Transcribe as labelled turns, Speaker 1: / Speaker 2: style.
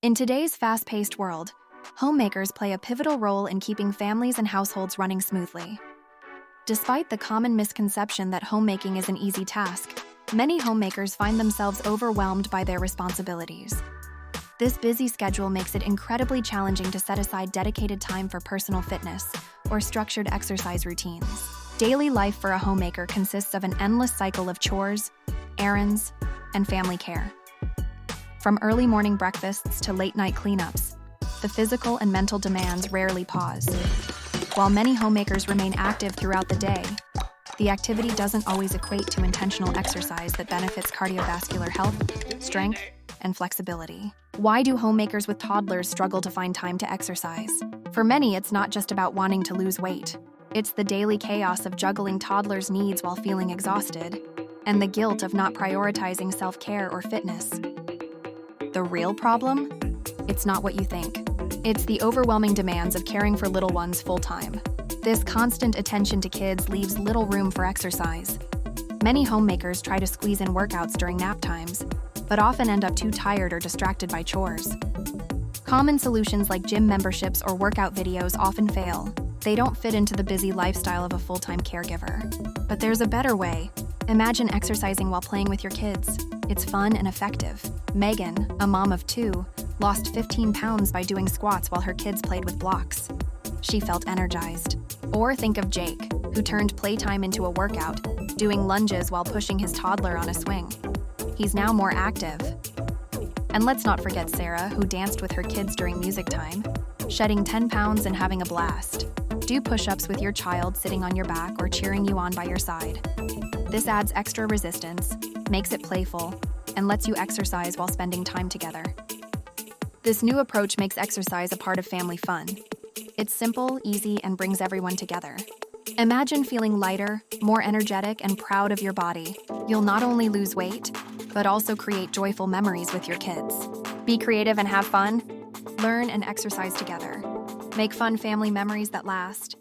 Speaker 1: In today's fast-paced world, homemakers play a pivotal role in keeping families and households running smoothly. Despite the common misconception that homemaking is an easy task, many homemakers find themselves overwhelmed by their responsibilities. This busy schedule makes it incredibly challenging to set aside dedicated time for personal fitness or structured exercise routines. Daily life for a homemaker consists of an endless cycle of chores, errands, and family care. From early morning breakfasts to late-night cleanups, the physical and mental demands rarely pause. While many homemakers remain active throughout the day, the activity doesn't always equate to intentional exercise that benefits cardiovascular health, strength, and flexibility. Why do homemakers with toddlers struggle to find time to exercise? For many, it's not just about wanting to lose weight. It's the daily chaos of juggling toddlers' needs while feeling exhausted, and the guilt of not prioritizing self-care or fitness. The real problem? It's not what you think. It's the overwhelming demands of caring for little ones full-time. This constant attention to kids leaves little room for exercise. Many homemakers try to squeeze in workouts during nap times, but often end up too tired or distracted by chores. Common solutions like gym memberships or workout videos often fail. They don't fit into the busy lifestyle of a full-time caregiver. But there's a better way. Imagine exercising while playing with your kids. It's fun and effective. Megan, a mom of 2, lost 15 pounds by doing squats while her kids played with blocks. She felt energized. Or think of Jake, who turned playtime into a workout, doing lunges while pushing his toddler on a swing. He's now more active. And let's not forget Sarah, who danced with her kids during music time, shedding 10 pounds and having a blast. Do push-ups with your child sitting on your back or cheering you on by your side. This adds extra resistance, makes it playful, and lets you exercise while spending time together. This new approach makes exercise a part of family fun. It's simple, easy, and brings everyone together. Imagine feeling lighter, more energetic, and proud of your body. You'll not only lose weight, but also create joyful memories with your kids. Be creative and have fun. Learn and exercise together. Make fun family memories that last.